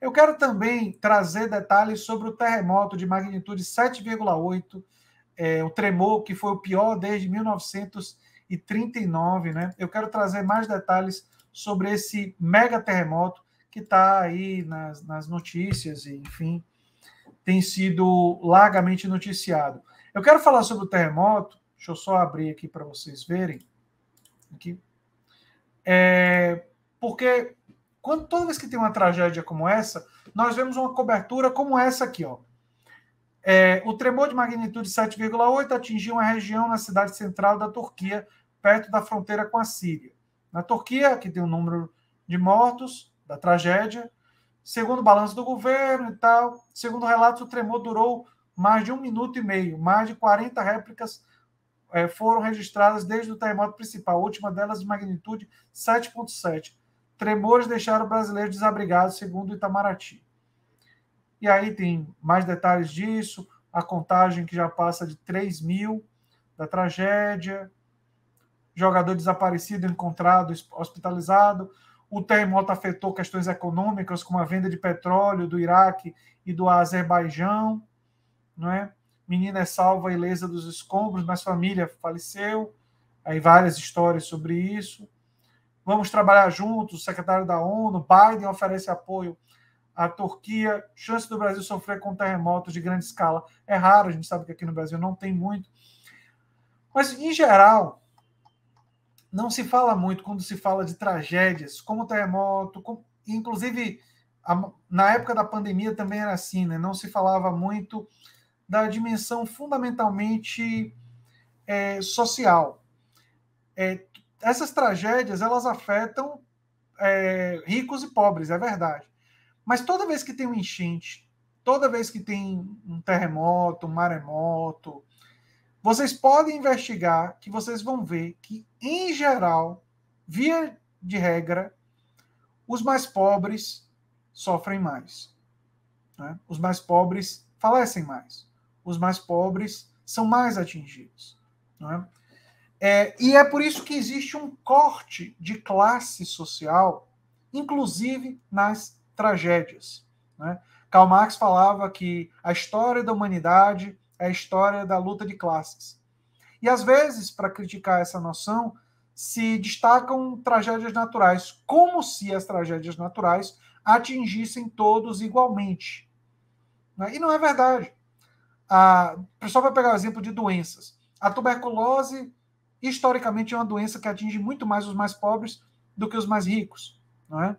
Eu quero também trazer detalhes sobre o terremoto de magnitude 7,8, o tremor que foi o pior desde 1939, né? Eu quero trazer mais detalhes sobre esse mega terremoto que está aí nas notícias, e, enfim, tem sido largamente noticiado. Eu quero falar sobre o terremoto, deixa eu só abrir aqui para vocês verem. Aqui. Porque toda vez que tem uma tragédia como essa, nós vemos uma cobertura como essa aqui, ó. O tremor de magnitude 7,8 atingiu uma região na cidade central da Turquia, perto da fronteira com a Síria. Na Turquia, que tem um número de mortos da tragédia, segundo o balanço do governo e tal, segundo relatos, o tremor durou mais de 1 minuto e meio. Mais de 40 réplicas foram registradas desde o terremoto principal, a última delas de magnitude 7,7. Tremores deixaram brasileiros desabrigados, segundo o Itamaraty. E aí tem mais detalhes disso, a contagem que já passa de 3 mil da tragédia, jogador desaparecido encontrado, hospitalizado. O terremoto afetou questões econômicas, como a venda de petróleo do Iraque e do Azerbaijão, não é? Menina é salva ilesa dos escombros, mas família faleceu. Aí várias histórias sobre isso. Vamos trabalhar juntos, o secretário da ONU, Biden oferece apoio à Turquia, chance do Brasil sofrer com terremotos de grande escala. É raro, a gente sabe que aqui no Brasil não tem muito. Mas, em geral, não se fala muito quando se fala de tragédias, como terremoto, inclusive na época da pandemia também era assim, né? Não se falava muito da dimensão fundamentalmente social. Essas tragédias, elas afetam ricos e pobres, é verdade. Mas toda vez que tem um enchente, toda vez que tem um terremoto, um maremoto, vocês podem investigar que vocês vão ver que, em geral, via de regra, os mais pobres sofrem mais. Né? Os mais pobres falecem mais. Os mais pobres são mais atingidos. Não é? E é por isso que existe um corte de classe social, inclusive nas tragédias. Né? Karl Marx falava que a história da humanidade é a história da luta de classes. E, às vezes, para criticar essa noção, se destacam tragédias naturais, como se as tragédias naturais atingissem todos igualmente. E não é verdade. Só para pegar o exemplo de doenças. A tuberculose, historicamente, é uma doença que atinge muito mais os mais pobres do que os mais ricos. Não é?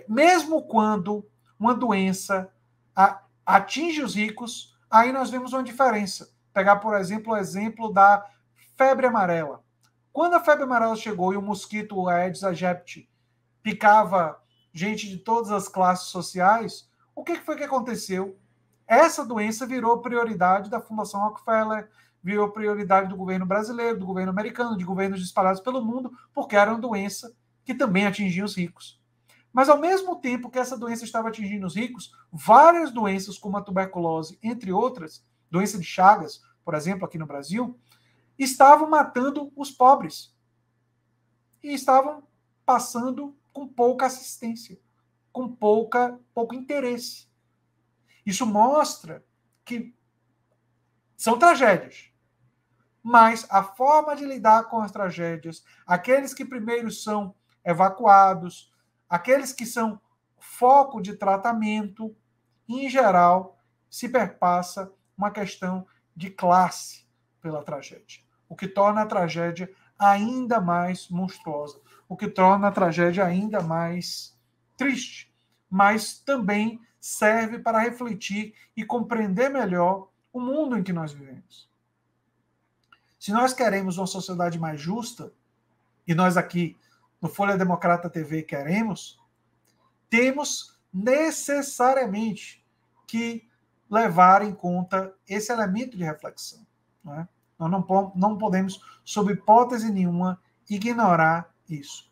Mesmo quando uma doença atinge os ricos, aí nós vemos uma diferença. Pegar, por exemplo, o exemplo da febre amarela. Quando a febre amarela chegou e o mosquito Aedes aegypti picava gente de todas as classes sociais, o que foi que aconteceu? Essa doença virou prioridade da Fundação Rockefeller, virou prioridade do governo brasileiro, do governo americano, de governos espalhados pelo mundo, porque era uma doença que também atingia os ricos. Mas, ao mesmo tempo que essa doença estava atingindo os ricos, várias doenças, como a tuberculose, entre outras, doença de Chagas, por exemplo, aqui no Brasil, estavam matando os pobres. E estavam passando com pouca assistência, com pouco interesse. Isso mostra que são tragédias. Mas a forma de lidar com as tragédias, aqueles que primeiro são evacuados, aqueles que são foco de tratamento, em geral, se perpassa uma questão de classe pela tragédia, o que torna a tragédia ainda mais monstruosa, o que torna a tragédia ainda mais triste, mas também serve para refletir e compreender melhor o mundo em que nós vivemos. Se nós queremos uma sociedade mais justa, e nós aqui no Folha Democrata TV queremos, temos necessariamente que levar em conta esse elemento de reflexão. Não é? Nós não podemos, sob hipótese nenhuma, ignorar isso.